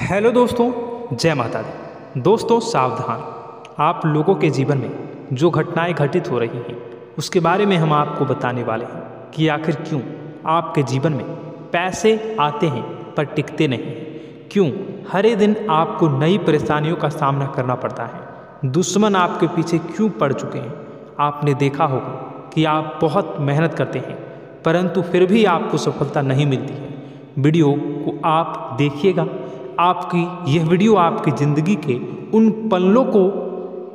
Hello दोस्तों, जय माता दी। दोस्तों सावधान, आप लोगों के जीवन में जो घटनाएं घटित हो रही हैं उसके बारे में हम आपको बताने वाले हैं कि आखिर क्यों आपके जीवन में पैसे आते हैं पर टिकते नहीं हैं। क्यों हर दिन आपको नई परेशानियों का सामना करना पड़ता है। दुश्मन आपके पीछे क्यों पड़ चुके हैं। आपने देखा होगा कि आप बहुत मेहनत करते हैं परंतु फिर भी आपको सफलता नहीं मिलती है। वीडियो को आप देखिएगा। आपकी यह वीडियो आपकी ज़िंदगी के उन पन्नों को,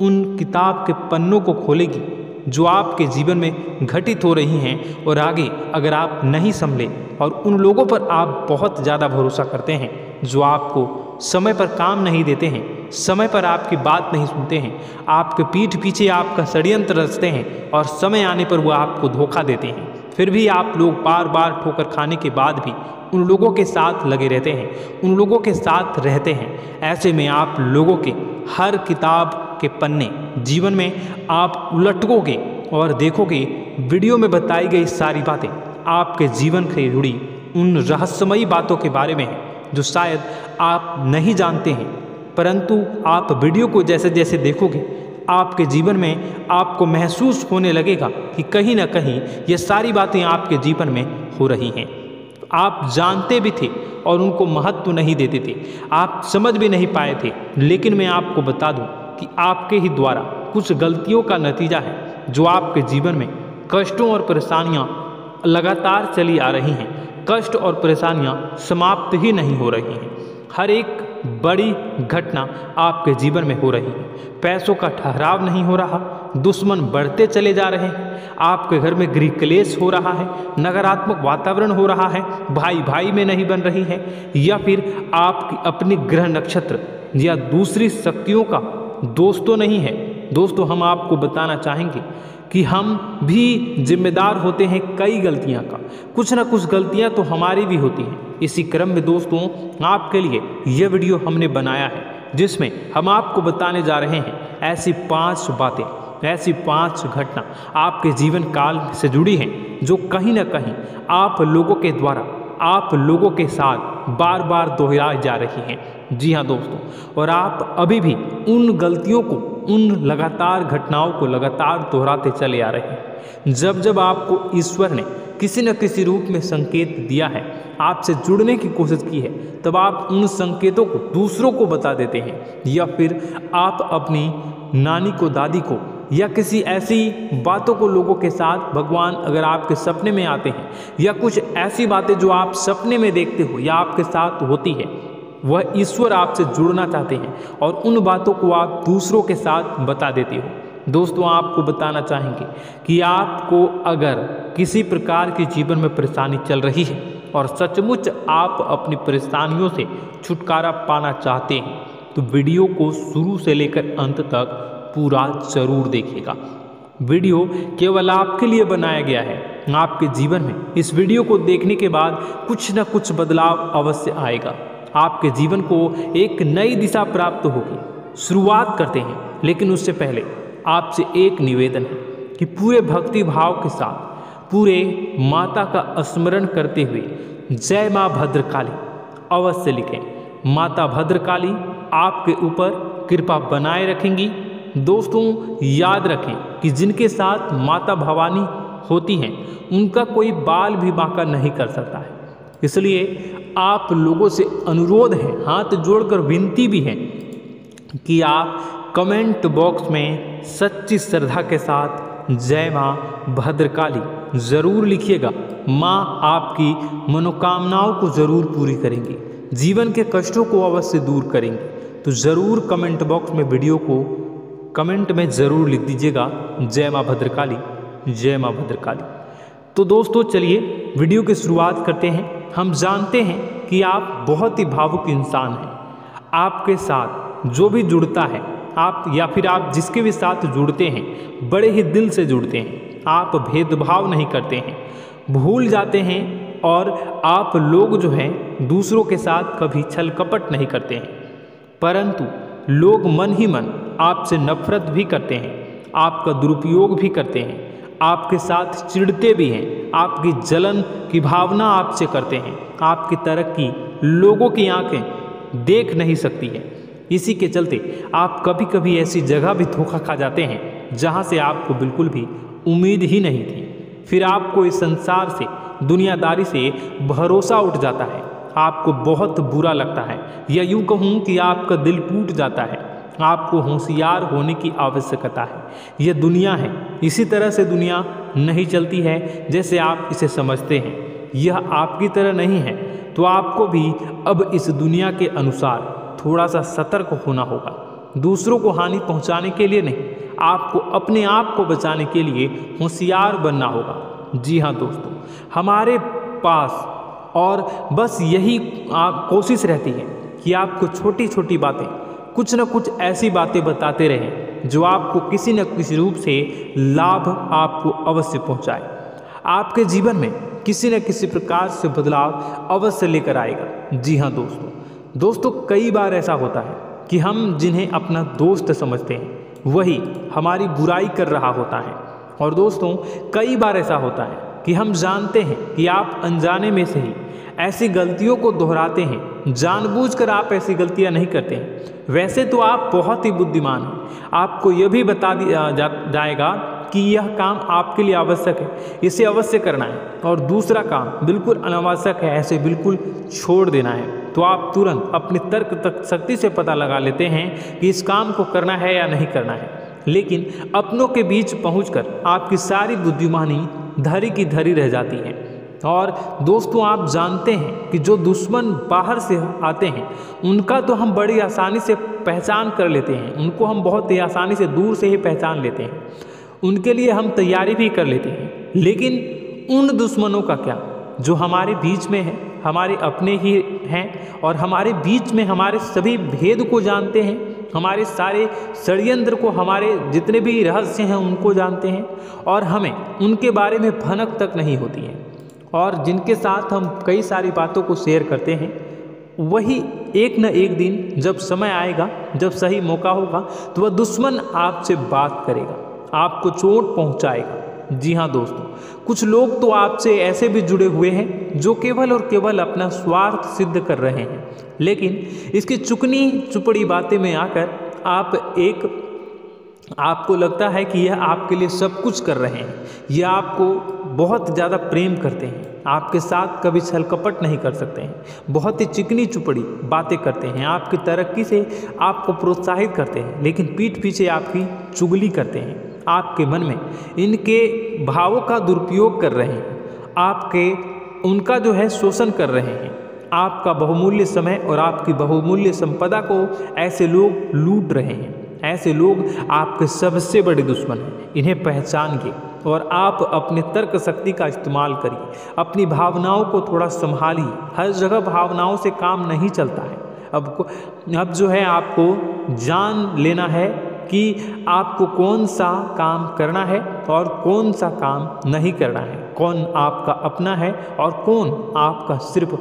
उन किताब के पन्नों को खोलेगी जो आपके जीवन में घटित हो रही हैं। और आगे अगर आप नहीं संभले और उन लोगों पर आप बहुत ज़्यादा भरोसा करते हैं जो आपको समय पर काम नहीं देते हैं, समय पर आपकी बात नहीं सुनते हैं, आपके पीठ पीछे आपका षड्यंत्र रचते हैं और समय आने पर वो आपको धोखा देते हैं, फिर भी आप लोग बार बार ठोकर खाने के बाद भी उन लोगों के साथ लगे रहते हैं, उन लोगों के साथ रहते हैं। ऐसे में आप लोगों के हर किताब के पन्ने जीवन में आप उलटोगे और देखोगे वीडियो में बताई गई सारी बातें आपके जीवन से जुड़ी उन रहस्यमयी बातों के बारे में हैं जो शायद आप नहीं जानते हैं। परंतु आप वीडियो को जैसे जैसे देखोगे आपके जीवन में आपको महसूस होने लगेगा कि कहीं ना कहीं ये सारी बातें आपके जीवन में हो रही हैं। आप जानते भी थे और उनको महत्व नहीं देते थे, आप समझ भी नहीं पाए थे। लेकिन मैं आपको बता दूं कि आपके ही द्वारा कुछ गलतियों का नतीजा है जो आपके जीवन में कष्टों और परेशानियां लगातार चली आ रही हैं। कष्ट और परेशानियां समाप्त ही नहीं हो रही हैं। हर एक बड़ी घटना आपके जीवन में हो रही है। पैसों का ठहराव नहीं हो रहा, दुश्मन बढ़ते चले जा रहे हैं, आपके घर में गृह क्लेश हो रहा है, नकारात्मक वातावरण हो रहा है, भाई भाई में नहीं बन रही है, या फिर आपकी अपनी ग्रह नक्षत्र या दूसरी शक्तियों का दोस्तों नहीं है। दोस्तों हम आपको बताना चाहेंगे कि हम भी जिम्मेदार होते हैं कई गलतियां का। कुछ ना कुछ गलतियां तो हमारी भी होती हैं। इसी क्रम में दोस्तों आपके लिए यह वीडियो हमने बनाया है जिसमें हम आपको बताने जा रहे हैं ऐसी 5 बातें, ऐसी 5 घटना आपके जीवन काल से जुड़ी हैं जो कहीं ना कहीं आप लोगों के द्वारा आप लोगों के साथ बार बार दोहराई जा रही हैं। जी हाँ दोस्तों, और आप अभी भी उन गलतियों को, उन लगातार घटनाओं को लगातार दोहराते चले आ रहे हैं। जब जब आपको ईश्वर ने किसी न किसी रूप में संकेत दिया है, आपसे जुड़ने की कोशिश की है, तब आप उन संकेतों को दूसरों को बता देते हैं, या फिर आप अपनी नानी को, दादी को, या किसी ऐसी बातों को लोगों के साथ, भगवान अगर आपके सपने में आते हैं या कुछ ऐसी बातें जो आप सपने में देखते हो या आपके साथ होती है, वह ईश्वर आपसे जुड़ना चाहते हैं और उन बातों को आप दूसरों के साथ बता देते हो। दोस्तों आपको बताना चाहेंगे कि आपको अगर किसी प्रकार की जीवन में परेशानी चल रही है और सचमुच आप अपनी परेशानियों से छुटकारा पाना चाहते हैं तो वीडियो को शुरू से लेकर अंत तक पूरा जरूर देखिएगा। वीडियो केवल आपके लिए बनाया गया है। आपके जीवन में इस वीडियो को देखने के बाद कुछ न कुछ बदलाव अवश्य आएगा। आपके जीवन को एक नई दिशा प्राप्त होगी। शुरुआत करते हैं, लेकिन उससे पहले आपसे एक निवेदन है कि पूरे भक्ति भाव के साथ पूरे माता का स्मरण करते हुए जय माँ भद्रकाली अवश्य लिखें। माता भद्रकाली आपके ऊपर कृपा बनाए रखेंगी। दोस्तों याद रखें कि जिनके साथ माता भवानी होती हैं उनका कोई बाल भी बांका नहीं कर सकता है। इसलिए आप लोगों से अनुरोध है, हाथ जोड़कर विनती भी है कि आप कमेंट बॉक्स में सच्ची श्रद्धा के साथ जय माँ भद्रकाली ज़रूर लिखिएगा। माँ आपकी मनोकामनाओं को ज़रूर पूरी करेंगी, जीवन के कष्टों को अवश्य दूर करेंगी। तो ज़रूर कमेंट बॉक्स में वीडियो को कमेंट में ज़रूर लिख दीजिएगा जय माँ भद्रकाली, जय माँ भद्रकाली। तो दोस्तों चलिए वीडियो की शुरुआत करते हैं। हम जानते हैं कि आप बहुत ही भावुक इंसान हैं। आपके साथ जो भी जुड़ता है, आप या फिर आप जिसके भी साथ जुड़ते हैं बड़े ही दिल से जुड़ते हैं। आप भेदभाव नहीं करते हैं, भूल जाते हैं, और आप लोग जो हैं दूसरों के साथ कभी छल कपट नहीं करते हैं। परंतु लोग मन ही मन आपसे नफरत भी करते हैं, आपका दुरुपयोग भी करते हैं, आपके साथ चिढ़ते भी हैं, आपकी जलन की भावना आपसे करते हैं। आपकी तरक्की लोगों की आंखें देख नहीं सकती है। इसी के चलते आप कभी कभी ऐसी जगह भी धोखा खा जाते हैं जहाँ से आपको बिल्कुल भी उम्मीद ही नहीं थी। फिर आपको इस संसार से, दुनियादारी से भरोसा उठ जाता है, आपको बहुत बुरा लगता है, या यूँ कहूँ कि आपका दिल टूट जाता है। आपको होशियार होने की आवश्यकता है। यह दुनिया है, इसी तरह से दुनिया नहीं चलती है जैसे आप इसे समझते हैं। यह आपकी तरह नहीं है, तो आपको भी अब इस दुनिया के अनुसार थोड़ा सा सतर्क होना होगा। दूसरों को हानि पहुंचाने के लिए नहीं, आपको अपने आप को बचाने के लिए होशियार बनना होगा। जी हाँ दोस्तों, हमारे पास और बस यही कोशिश रहती है कि आपको छोटी छोटी बातें, कुछ न कुछ ऐसी बातें बताते रहें जो आपको किसी न किसी रूप से लाभ आपको अवश्य पहुंचाए, आपके जीवन में किसी न किसी प्रकार से बदलाव अवश्य लेकर आएगा। जी हाँ दोस्तों, कई बार ऐसा होता है कि हम जिन्हें अपना दोस्त समझते हैं वही हमारी बुराई कर रहा होता है। और दोस्तों, कई बार ऐसा होता है कि हम जानते हैं कि आप अनजाने में से ही ऐसी गलतियों को दोहराते हैं, जानबूझकर आप ऐसी गलतियां नहीं करते हैं। वैसे तो आप बहुत ही बुद्धिमान हैं, आपको यह भी बता दिया जाएगा कि यह काम आपके लिए आवश्यक है, इसे अवश्य करना है, और दूसरा काम बिल्कुल अनावश्यक है, ऐसे बिल्कुल छोड़ देना है। तो आप तुरंत अपने तर्क तक शक्ति से पता लगा लेते हैं कि इस काम को करना है या नहीं करना है। लेकिन अपनों के बीच पहुंचकर आपकी सारी बुद्धिमानी धरी की धरी रह जाती है। और दोस्तों, आप जानते हैं कि जो दुश्मन बाहर से आते हैं उनका तो हम बड़ी आसानी से पहचान कर लेते हैं, उनको हम बहुत ही आसानी से दूर से ही पहचान लेते हैं, उनके लिए हम तैयारी भी कर लेते हैं। लेकिन उन दुश्मनों का क्या जो हमारे बीच में है, हमारे अपने ही हैं और हमारे बीच में हमारे सभी भेद को जानते हैं, हमारे सारे षड्यंत्र को, हमारे जितने भी रहस्य हैं उनको जानते हैं, और हमें उनके बारे में भनक तक नहीं होती है, और जिनके साथ हम कई सारी बातों को शेयर करते हैं, वही एक न एक दिन जब समय आएगा, जब सही मौका होगा, तो वह दुश्मन आपसे बात करेगा, आपको चोट पहुंचाएगा। जी हाँ दोस्तों, कुछ लोग तो आपसे ऐसे भी जुड़े हुए हैं जो केवल और केवल अपना स्वार्थ सिद्ध कर रहे हैं, लेकिन इसकी चुकनी चुपड़ी बातें में आकर आपको लगता है कि यह आपके लिए सब कुछ कर रहे हैं, यह आपको बहुत ज़्यादा प्रेम करते हैं, आपके साथ कभी छल कपट नहीं कर सकते हैं, बहुत ही चिकनी चुपड़ी बातें करते हैं, आपकी तरक्की से आपको प्रोत्साहित करते हैं, लेकिन पीठ पीछे आपकी चुगली करते हैं, आपके मन में इनके भावों का दुरुपयोग कर रहे हैं, उनका जो है शोषण कर रहे हैं, आपका बहुमूल्य समय और आपकी बहुमूल्य संपदा को ऐसे लोग लूट रहे हैं। ऐसे लोग आपके सबसे बड़े दुश्मन हैं, इन्हें पहचानिए और आप अपने तर्क शक्ति का इस्तेमाल करिए, अपनी भावनाओं को थोड़ा संभालिए। हर जगह भावनाओं से काम नहीं चलता है। अब जो है आपको जान लेना है कि आपको कौन सा काम करना है और कौन सा काम नहीं करना है, कौन आपका अपना है और कौन आपका सिर्फ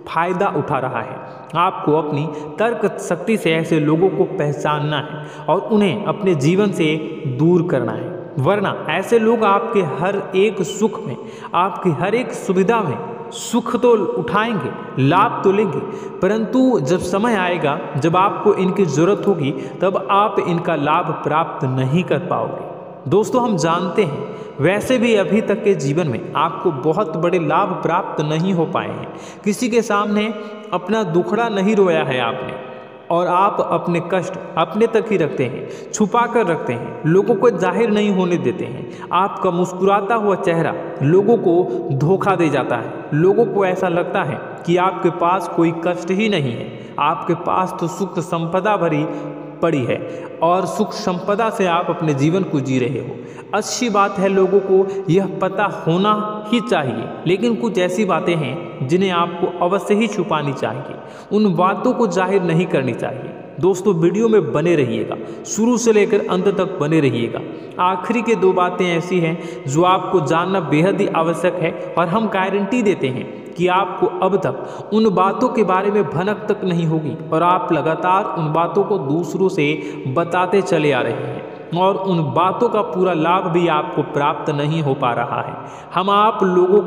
फायदा उठा रहा है। आपको अपनी तर्क शक्ति से ऐसे लोगों को पहचानना है और उन्हें अपने जीवन से दूर करना है, वरना ऐसे लोग आपके हर एक सुख में, आपकी हर एक सुविधा में सुख तो उठाएंगे, लाभ तो लेंगे, परंतु जब समय आएगा, जब आपको इनकी ज़रूरत होगी, तब आप इनका लाभ प्राप्त नहीं कर पाओगे। दोस्तों, हम जानते हैं वैसे भी अभी तक के जीवन में आपको बहुत बड़े लाभ प्राप्त नहीं हो पाए हैं। किसी के सामने अपना दुखड़ा नहीं रोया है आपने, और आप अपने कष्ट अपने तक ही रखते हैं, छुपा कर रखते हैं, लोगों को जाहिर नहीं होने देते हैं। आपका मुस्कुराता हुआ चेहरा लोगों को धोखा दे जाता है। लोगों को ऐसा लगता है कि आपके पास कोई कष्ट ही नहीं है, आपके पास तो सुख संपदा भरी पड़ी है और सुख संपदा से आप अपने जीवन को जी रहे हो। अच्छी बात है, लोगों को यह पता होना ही चाहिए, लेकिन कुछ ऐसी बातें हैं जिन्हें आपको अवश्य ही छुपानी चाहिए, उन बातों को जाहिर नहीं करनी चाहिए। दोस्तों, वीडियो में बने रहिएगा, शुरू से लेकर अंत तक बने रहिएगा। आखिरी के 2 बातें ऐसी हैं जो आपको जानना बेहद ही आवश्यक है, और हम गारंटी देते हैं कि आपको अब तक उन बातों के बारे में भनक तक नहीं होगी, और आप लगातार उन बातों को दूसरों से बताते चले आ रहे हैं, और उन बातों का पूरा लाभ भी आपको प्राप्त नहीं हो पा रहा है। हम आप लोगों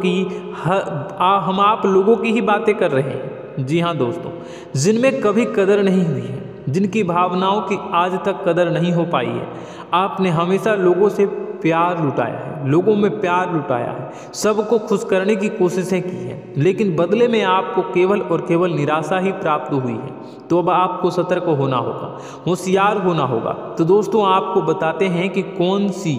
की ही बातें कर रहे हैं, जी हाँ दोस्तों, जिनमें कभी कदर नहीं हुई है, जिनकी भावनाओं की आज तक कदर नहीं हो पाई है। आपने हमेशा लोगों से प्यार लुटाया है, लोगों में प्यार लुटाया है, सबको खुश करने की कोशिशें की हैं, लेकिन बदले में आपको केवल और केवल निराशा ही प्राप्त हुई है। तो अब आपको सतर्क होना होगा, होशियार होना होगा। तो दोस्तों आपको बताते हैं कि कौन सी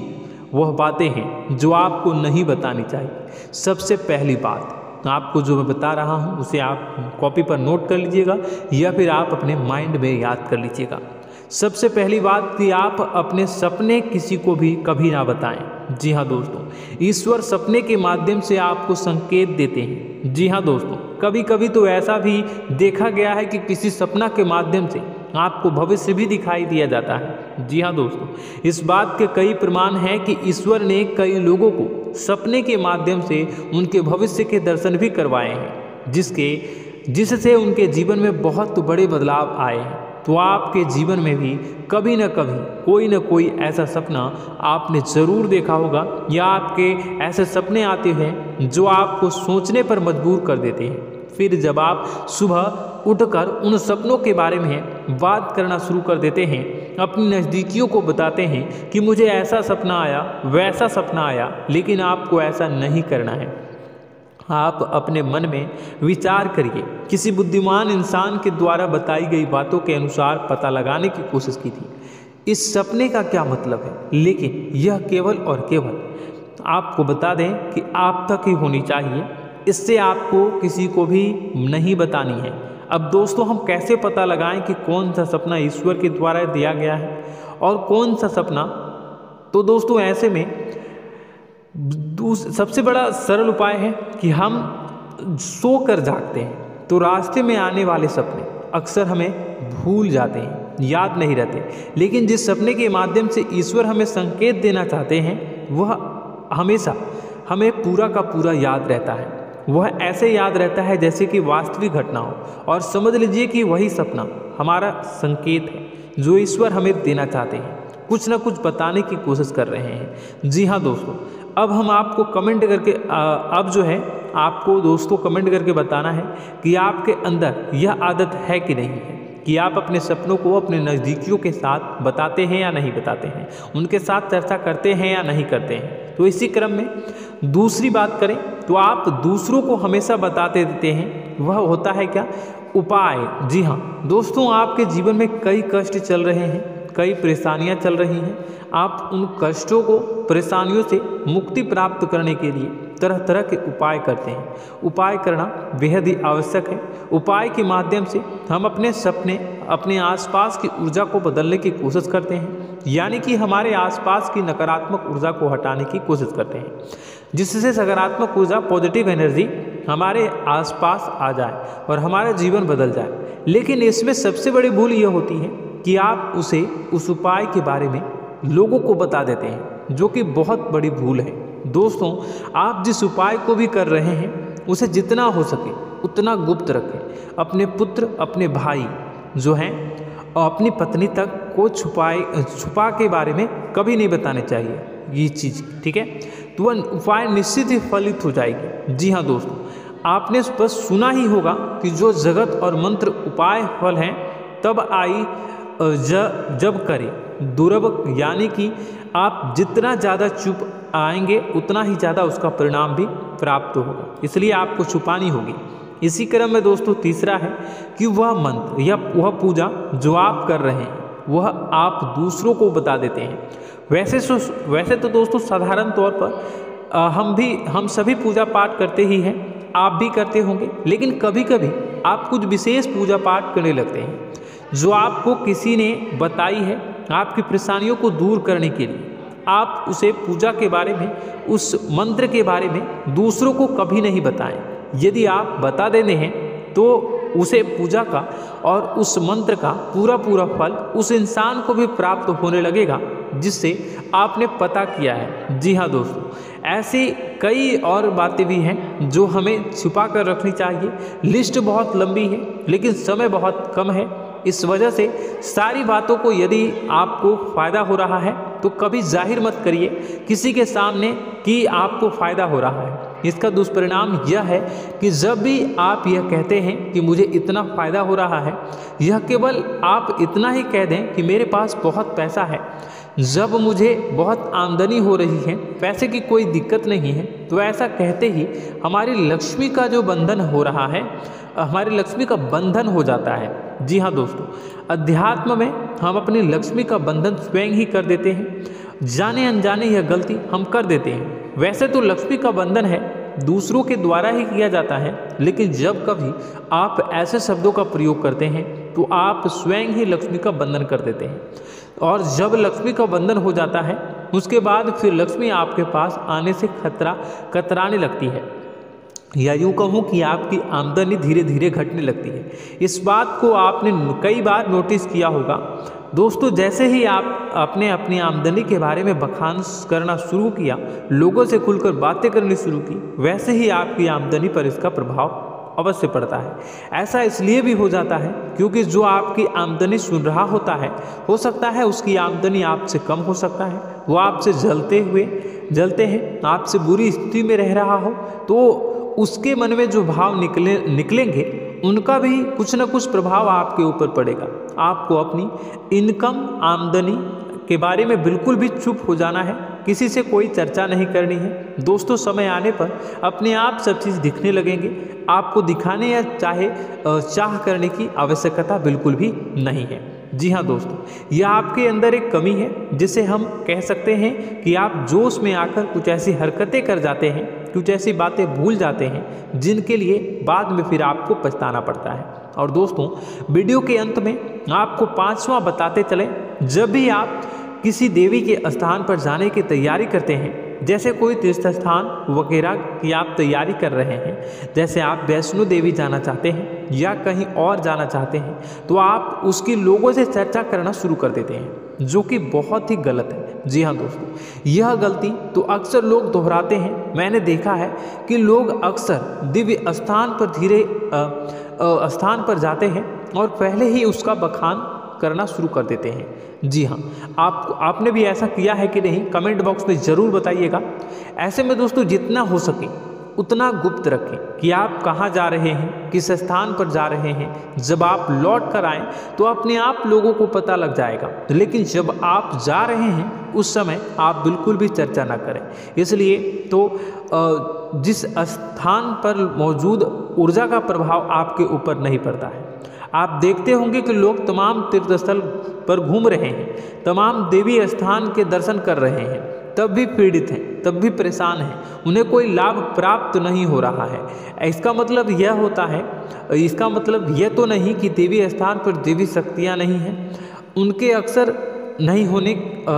वह बातें हैं जो आपको नहीं बतानी चाहिए। सबसे पहली बात आपको जो मैं बता रहा हूँ उसे आप कॉपी पर नोट कर लीजिएगा या फिर आप अपने माइंड में याद कर लीजिएगा। सबसे पहली बात कि आप अपने सपने किसी को भी कभी ना बताएं। जी हाँ दोस्तों, ईश्वर सपने के माध्यम से आपको संकेत देते हैं। जी हाँ दोस्तों, कभी कभी तो ऐसा भी देखा गया है कि किसी सपना के माध्यम से आपको भविष्य भी दिखाई दिया जाता है। जी हाँ दोस्तों, इस बात के कई प्रमाण हैं कि ईश्वर ने कई लोगों को सपने के माध्यम से उनके भविष्य के दर्शन भी करवाए हैं, जिससे उनके जीवन में बहुत बड़े बदलाव आए हैं। तो आपके जीवन में भी कभी न कभी कोई न कोई ऐसा सपना आपने ज़रूर देखा होगा, या आपके ऐसे सपने आते हैं जो आपको सोचने पर मजबूर कर देते हैं। फिर जब आप सुबह उठकर उन सपनों के बारे में बात करना शुरू कर देते हैं, अपनी नज़दीकियों को बताते हैं कि मुझे ऐसा सपना आया, वैसा सपना आया, लेकिन आपको ऐसा नहीं करना है। आप अपने मन में विचार करिए, किसी बुद्धिमान इंसान के द्वारा बताई गई बातों के अनुसार पता लगाने की कोशिश की थी इस सपने का क्या मतलब है, लेकिन यह केवल और केवल आपको बता दें कि आप तक ही होनी चाहिए। इससे आपको किसी को भी नहीं बतानी है। अब दोस्तों हम कैसे पता लगाएं कि कौन सा सपना ईश्वर के द्वारा दिया गया है और कौन सा सपना? तो दोस्तों ऐसे में सबसे बड़ा सरल उपाय है कि हम सो कर जागते हैं तो रास्ते में आने वाले सपने अक्सर हमें भूल जाते हैं, याद नहीं रहते, लेकिन जिस सपने के माध्यम से ईश्वर हमें संकेत देना चाहते हैं वह हमेशा हमें पूरा का पूरा याद रहता है। वह ऐसे याद रहता है जैसे कि वास्तविक घटना हो, और समझ लीजिए कि वही सपना हमारा संकेत है जो ईश्वर हमें देना चाहते हैं, कुछ ना कुछ बताने की कोशिश कर रहे हैं। जी हाँ दोस्तों, अब हम आपको कमेंट करके अब जो है आपको दोस्तों कमेंट करके बताना है कि आपके अंदर यह आदत है कि नहीं है कि आप अपने सपनों को अपने नज़दीकियों के साथ बताते हैं या नहीं बताते हैं, उनके साथ चर्चा करते हैं या नहीं करते हैं। तो इसी क्रम में दूसरी बात करें तो आप दूसरों को हमेशा बताते देते हैं, वह होता है क्या? उपाय। जी हाँ दोस्तों, आपके जीवन में कई कष्ट चल रहे हैं, कई परेशानियां चल रही हैं। आप उन कष्टों को, परेशानियों से मुक्ति प्राप्त करने के लिए तरह तरह के उपाय करते हैं। उपाय करना बेहद ही आवश्यक है। उपाय के माध्यम से हम अपने सपने, अपने आसपास की ऊर्जा को बदलने की कोशिश करते हैं, यानी कि हमारे आसपास की नकारात्मक ऊर्जा को हटाने की कोशिश करते हैं, जिससे सकारात्मक ऊर्जा, पॉजिटिव एनर्जी हमारे आसपास आ जाए और हमारा जीवन बदल जाए। लेकिन इसमें सबसे बड़ी भूल यह होती है कि आप उस उपाय के बारे में लोगों को बता देते हैं, जो कि बहुत बड़ी भूल है। दोस्तों आप जिस उपाय को भी कर रहे हैं उसे जितना हो सके उतना गुप्त रखें। अपने पुत्र, अपने भाई जो हैं और अपनी पत्नी तक को छुपा के बारे में कभी नहीं बताने चाहिए ये चीज़, ठीक है? तो वह उपाय निश्चित ही फलित हो जाएगी। जी हाँ दोस्तों, आपने बस सुना ही होगा कि जो जगत और मंत्र उपाय फल हैं तब आई जब करे दुर्लभ, यानी कि आप जितना ज़्यादा चुप आएंगे उतना ही ज़्यादा उसका परिणाम भी प्राप्त होगा, इसलिए आपको छुपानी होगी। इसी क्रम में दोस्तों तीसरा है कि वह मंत्र या वह पूजा जो आप कर रहे हैं वह आप दूसरों को बता देते हैं। वैसे तो दोस्तों साधारण तौर पर हम सभी पूजा पाठ करते ही हैं, आप भी करते होंगे, लेकिन कभी कभी आप कुछ विशेष पूजा पाठ करने लगते हैं जो आपको किसी ने बताई है आपकी परेशानियों को दूर करने के लिए। आप उसे पूजा के बारे में, उस मंत्र के बारे में दूसरों को कभी नहीं बताएं। यदि आप बता देते हैं तो उसे पूजा का और उस मंत्र का पूरा फल उस इंसान को भी प्राप्त होने लगेगा जिससे आपने पता किया है। जी हाँ दोस्तों, ऐसी कई और बातें भी हैं जो हमें छुपा कर रखनी चाहिए। लिस्ट बहुत लंबी है लेकिन समय बहुत कम है, इस वजह से सारी बातों को यदि आपको फ़ायदा हो रहा है तो कभी जाहिर मत करिए किसी के सामने कि आपको फ़ायदा हो रहा है। इसका दुष्परिणाम यह है कि जब भी आप यह कहते हैं कि मुझे इतना फ़ायदा हो रहा है, यह केवल आप इतना ही कह दें कि मेरे पास बहुत पैसा है, जब मुझे बहुत आमदनी हो रही है, पैसे की कोई दिक्कत नहीं है, तो ऐसा कहते ही हमारी लक्ष्मी का जो बंधन हो रहा है, हमारी लक्ष्मी का बंधन हो जाता है। जी हाँ दोस्तों, अध्यात्म में हम अपनी लक्ष्मी का बंधन स्वयं ही कर देते हैं। जाने अनजाने यह गलती हम कर देते हैं। वैसे तो लक्ष्मी का बंधन है दूसरों के द्वारा ही किया जाता है, लेकिन जब कभी आप ऐसे शब्दों का प्रयोग करते हैं तो आप स्वयं ही लक्ष्मी का बंधन कर देते हैं। और जब लक्ष्मी का बंधन हो जाता है उसके बाद फिर लक्ष्मी आपके पास आने से कतराने लगती है, या यूँ कहूँ कि आपकी आमदनी धीरे धीरे घटने लगती है। इस बात को आपने कई बार नोटिस किया होगा दोस्तों। जैसे ही आप अपने अपनी आमदनी के बारे में बखान करना शुरू किया, लोगों से खुलकर बातें करनी शुरू की, वैसे ही आपकी आमदनी पर इसका प्रभाव अवश्य पड़ता है। ऐसा इसलिए भी हो जाता है क्योंकि जो आपकी आमदनी सुन रहा होता है, हो सकता है उसकी आमदनी आपसे कम हो सकता है, वो आपसे जलते हैं, आपसे बुरी स्थिति में रह रहा हो, तो उसके मन में जो भाव निकलेंगे उनका भी कुछ न कुछ प्रभाव आपके ऊपर पड़ेगा। आपको अपनी इनकम आमदनी के बारे में बिल्कुल भी चुप हो जाना है, किसी से कोई चर्चा नहीं करनी है दोस्तों। समय आने पर अपने आप सब चीज़ दिखने लगेंगे, आपको दिखाने या चाह करने की आवश्यकता बिल्कुल भी नहीं है। जी हाँ दोस्तों, यह आपके अंदर एक कमी है जिसे हम कह सकते हैं कि आप जोश में आकर कुछ ऐसी हरकतें कर जाते हैं, कुछ ऐसी बातें भूल जाते हैं जिनके लिए बाद में फिर आपको पछताना पड़ता है। और दोस्तों, वीडियो के अंत में आपको 5वां बताते चले, जब भी आप किसी देवी के स्थान पर जाने की तैयारी करते हैं, जैसे कोई तीर्थ स्थान वगैरह की आप तैयारी कर रहे हैं, जैसे आप वैष्णो देवी जाना चाहते हैं या कहीं और जाना चाहते हैं, तो आप उसकी लोगों से चर्चा करना शुरू कर देते हैं, जो कि बहुत ही गलत है। जी हाँ दोस्तों, यह गलती तो अक्सर लोग दोहराते हैं। मैंने देखा है कि लोग अक्सर दिव्य स्थान पर जाते हैं और पहले ही उसका बखान करना शुरू कर देते हैं। जी हाँ, आपने भी ऐसा किया है कि नहीं, कमेंट बॉक्स में ज़रूर बताइएगा। ऐसे में दोस्तों, जितना हो सके उतना गुप्त रखें कि आप कहाँ जा रहे हैं, किस स्थान पर जा रहे हैं। जब आप लौट कर आएँ तो अपने आप लोगों को पता लग जाएगा, लेकिन जब आप जा रहे हैं उस समय आप बिल्कुल भी चर्चा ना करें। इसलिए तो जिस स्थान पर मौजूद ऊर्जा का प्रभाव आपके ऊपर नहीं पड़ता है। आप देखते होंगे कि लोग तमाम तीर्थस्थल पर घूम रहे हैं, तमाम देवी स्थान के दर्शन कर रहे हैं, तब भी पीड़ित हैं, तब भी परेशान हैं, उन्हें कोई लाभ प्राप्त नहीं हो रहा है। इसका मतलब यह तो नहीं कि देवी स्थान पर देवी शक्तियाँ नहीं हैं, उनके अक्सर नहीं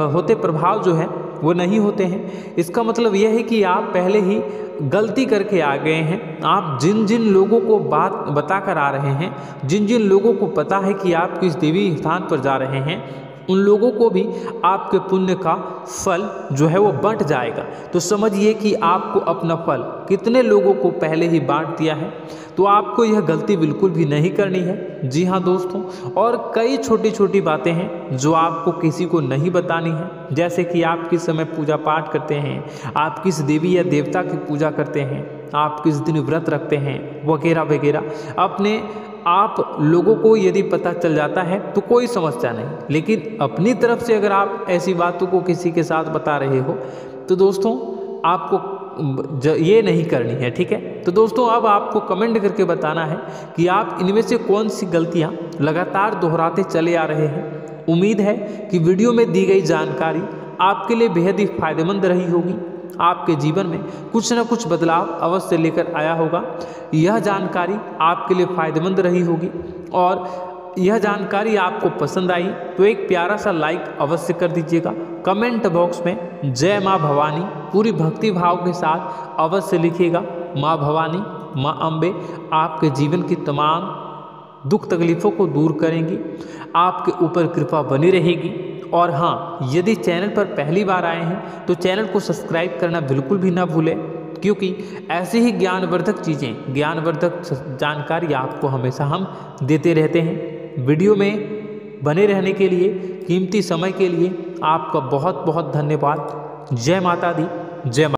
होते प्रभाव जो है वो नहीं होते हैं। इसका मतलब यह है कि आप पहले ही गलती करके आ गए हैं। आप जिन जिन लोगों को बात बता कर आ रहे हैं, जिन जिन लोगों को पता है कि आप किस देवी स्थान पर जा रहे हैं, उन लोगों को भी आपके पुण्य का फल जो है वो बंट जाएगा। तो समझिए कि आपको अपना फल कितने लोगों को पहले ही बांट दिया है। तो आपको यह गलती बिल्कुल भी नहीं करनी है। जी हाँ दोस्तों, और कई छोटी छोटी बातें हैं जो आपको किसी को नहीं बतानी है, जैसे कि आप किस समय पूजा पाठ करते हैं, आप किस देवी या देवता की पूजा करते हैं, आप किस दिन व्रत रखते हैं, वगैरह वगैरह। अपने आप लोगों को यदि पता चल जाता है तो कोई समस्या नहीं, लेकिन अपनी तरफ से अगर आप ऐसी बातों को किसी के साथ बता रहे हो तो दोस्तों आपको ये नहीं करनी है, ठीक है। तो दोस्तों, अब आपको कमेंट करके बताना है कि आप इनमें से कौन सी गलतियां लगातार दोहराते चले आ रहे हैं। उम्मीद है कि वीडियो में दी गई जानकारी आपके लिए बेहद ही फायदेमंद रही होगी, आपके जीवन में कुछ न कुछ बदलाव अवश्य लेकर आया होगा। यह जानकारी आपके लिए फायदेमंद रही होगी और यह जानकारी आपको पसंद आई तो एक प्यारा सा लाइक अवश्य कर दीजिएगा। कमेंट बॉक्स में जय माँ भवानी पूरी भक्ति भाव के साथ अवश्य लिखिएगा। माँ भवानी, माँ अम्बे आपके जीवन की तमाम दुख तकलीफ़ों को दूर करेंगी, आपके ऊपर कृपा बनी रहेगी। और हाँ, यदि चैनल पर पहली बार आए हैं तो चैनल को सब्सक्राइब करना बिल्कुल भी ना भूलें, क्योंकि ऐसी ही ज्ञानवर्धक चीज़ें, ज्ञानवर्धक जानकारी आपको हमेशा हम देते रहते हैं। वीडियो में बने रहने के लिए, कीमती समय के लिए आपका बहुत बहुत धन्यवाद। जय माता दी, जय माता।